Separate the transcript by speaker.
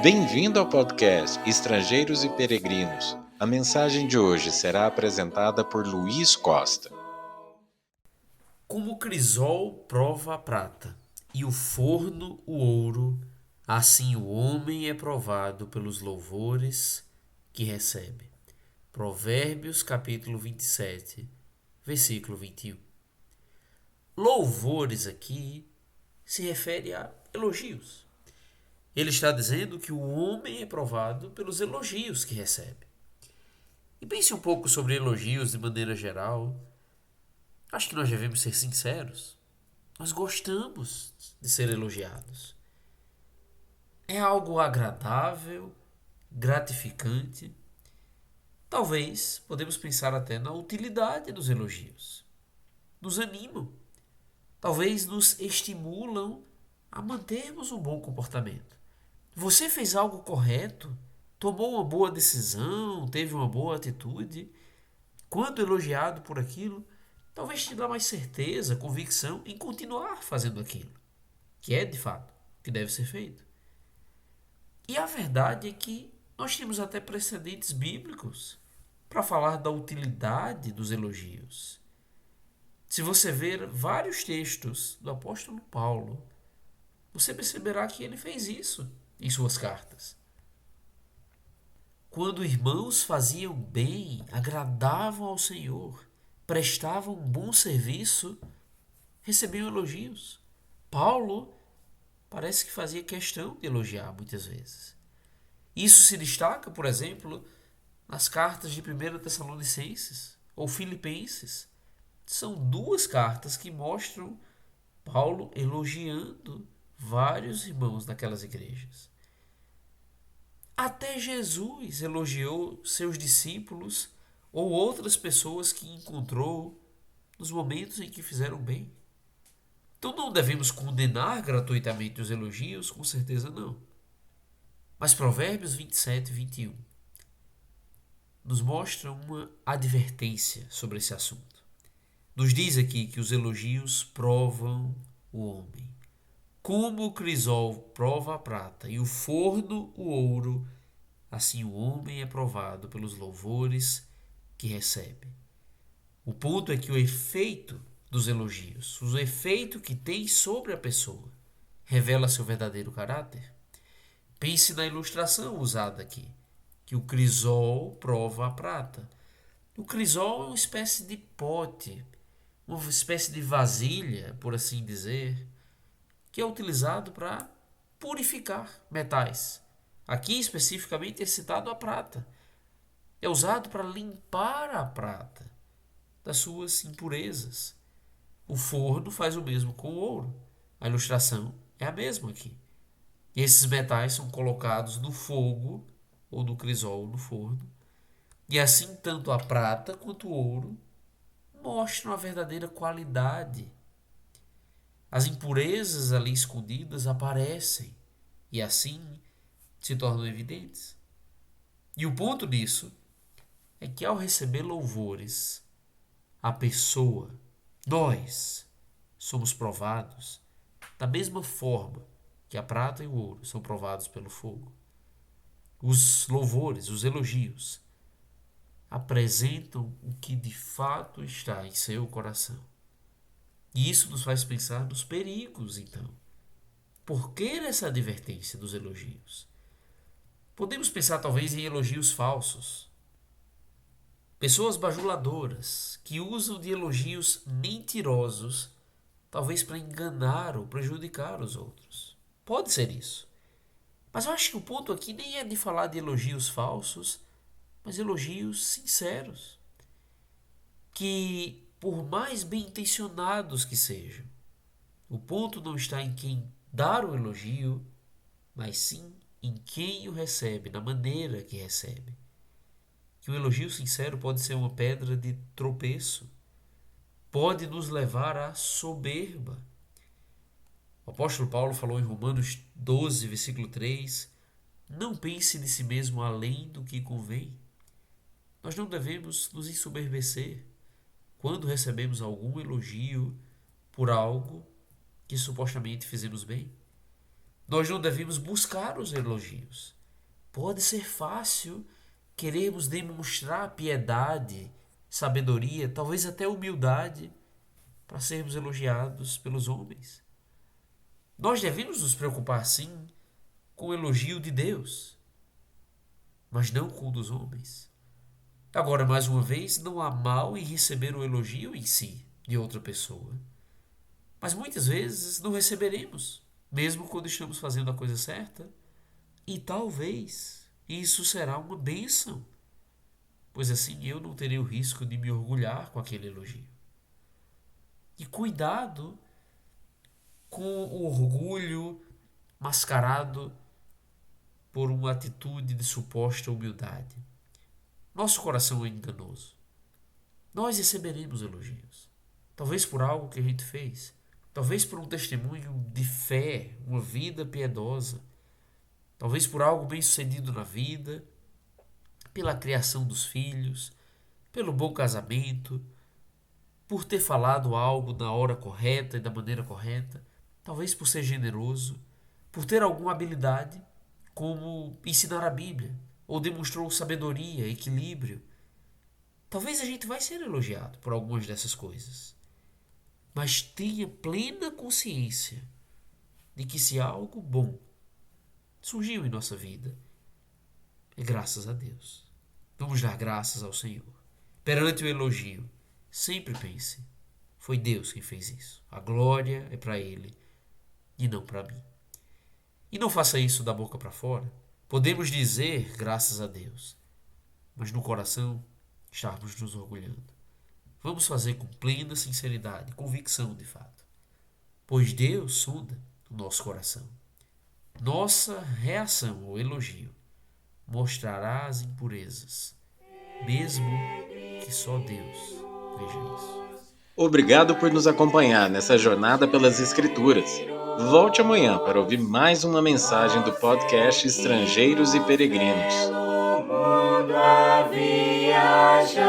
Speaker 1: Bem-vindo ao podcast Estrangeiros e Peregrinos. A mensagem de hoje será apresentada por Luiz Costa.
Speaker 2: Como o crisol prova a prata e o forno o ouro, assim o homem é provado pelos louvores que recebe. Provérbios capítulo 27, versículo 21. Louvores aqui se refere a elogios. Ele está dizendo que o homem é provado pelos elogios que recebe. E pense um pouco sobre elogios de maneira geral. Acho que nós devemos ser sinceros. Nós gostamos de ser elogiados. É algo agradável, gratificante. Talvez podemos pensar até na utilidade dos elogios. Nos animam. Talvez nos estimulam a mantermos um bom comportamento. Você fez algo correto? Tomou uma boa decisão? Teve uma boa atitude? Quando elogiado por aquilo, talvez te dá mais certeza, convicção em continuar fazendo aquilo, que é de fato o que deve ser feito. E a verdade é que nós temos até precedentes bíblicos para falar da utilidade dos elogios. Se você ver vários textos do apóstolo Paulo, você perceberá que ele fez isso em suas cartas. Quando irmãos faziam bem, agradavam ao Senhor, prestavam um bom serviço, recebiam elogios. Paulo parece que fazia questão de elogiar muitas vezes. Isso se destaca, por exemplo, nas cartas de 1 Tessalonicenses ou Filipenses. São duas cartas que mostram Paulo elogiando vários irmãos daquelas igrejas. Até Jesus elogiou seus discípulos ou outras pessoas que encontrou nos momentos em que fizeram bem. Então não devemos condenar gratuitamente os elogios, com certeza não. Mas Provérbios 27 e 21 nos mostra uma advertência sobre esse assunto. Nos diz aqui que os elogios provam o homem. Como o crisol prova a prata e o forno o ouro, assim o homem é provado pelos louvores que recebe. O ponto é que o efeito dos elogios, o efeito que tem sobre a pessoa, revela seu verdadeiro caráter. Pense na ilustração usada aqui, que o crisol prova a prata. O crisol é uma espécie de pote, uma espécie de vasilha, por assim dizer, que é utilizado para purificar metais. Aqui especificamente é citado a prata. É usado para limpar a prata das suas impurezas. O forno faz o mesmo com o ouro. A ilustração é a mesma aqui. E esses metais são colocados no fogo ou no crisol no forno. E assim tanto a prata quanto o ouro mostram a verdadeira qualidade. As impurezas ali escondidas aparecem e assim se tornam evidentes. E o ponto disso é que ao receber louvores, a pessoa, nós, somos provados da mesma forma que a prata e o ouro são provados pelo fogo. Os louvores, os elogios, apresentam o que de fato está em seu coração. E isso nos faz pensar nos perigos, então. Por que essa advertência dos elogios? Podemos pensar talvez em elogios falsos. Pessoas bajuladoras que usam de elogios mentirosos, talvez para enganar ou prejudicar os outros. Pode ser isso. Mas eu acho que o ponto aqui nem é de falar de elogios falsos, mas elogios sinceros. Que, por mais bem intencionados que sejam, o ponto não está em quem dar o elogio, mas sim em quem o recebe, na maneira que recebe. Que o elogio sincero pode ser uma pedra de tropeço, pode nos levar à soberba. O apóstolo Paulo falou em Romanos 12, versículo 3, não pense de si mesmo além do que convém. Nós não devemos nos ensoberbecer quando recebemos algum elogio por algo que supostamente fizemos bem. Nós não devemos buscar os elogios. Pode ser fácil querermos demonstrar piedade, sabedoria, talvez até humildade, para sermos elogiados pelos homens. Nós devemos nos preocupar, sim, com o elogio de Deus, mas não com o dos homens. Agora, mais uma vez, não há mal em receber o elogio em si de outra pessoa. Mas muitas vezes não receberemos, mesmo quando estamos fazendo a coisa certa. E talvez isso será uma bênção, pois assim eu não terei o risco de me orgulhar com aquele elogio. E cuidado com o orgulho mascarado por uma atitude de suposta humildade. Nosso coração é enganoso. Nós receberemos elogios. Talvez por algo que a gente fez. Talvez por um testemunho de fé, uma vida piedosa. Talvez por algo bem-sucedido na vida, pela criação dos filhos, pelo bom casamento, por ter falado algo na hora correta e da maneira correta. Talvez por ser generoso, por ter alguma habilidade, como ensinar a Bíblia, ou demonstrou sabedoria, equilíbrio. Talvez a gente vai ser elogiado por algumas dessas coisas. Mas tenha plena consciência de que se algo bom surgiu em nossa vida, é graças a Deus. Vamos dar graças ao Senhor. Perante o elogio, sempre pense, foi Deus quem fez isso. A glória é para Ele e não para mim. E não faça isso da boca para fora. Podemos dizer graças a Deus, mas no coração estarmos nos orgulhando. Vamos fazer com plena sinceridade, convicção de fato. Pois Deus sonda o nosso coração. Nossa reação ao elogio mostrará as impurezas, mesmo que só Deus veja isso.
Speaker 1: Obrigado por nos acompanhar nessa jornada pelas Escrituras. Volte amanhã para ouvir mais uma mensagem do podcast Estrangeiros e Peregrinos.
Speaker 3: Mundo a viajar.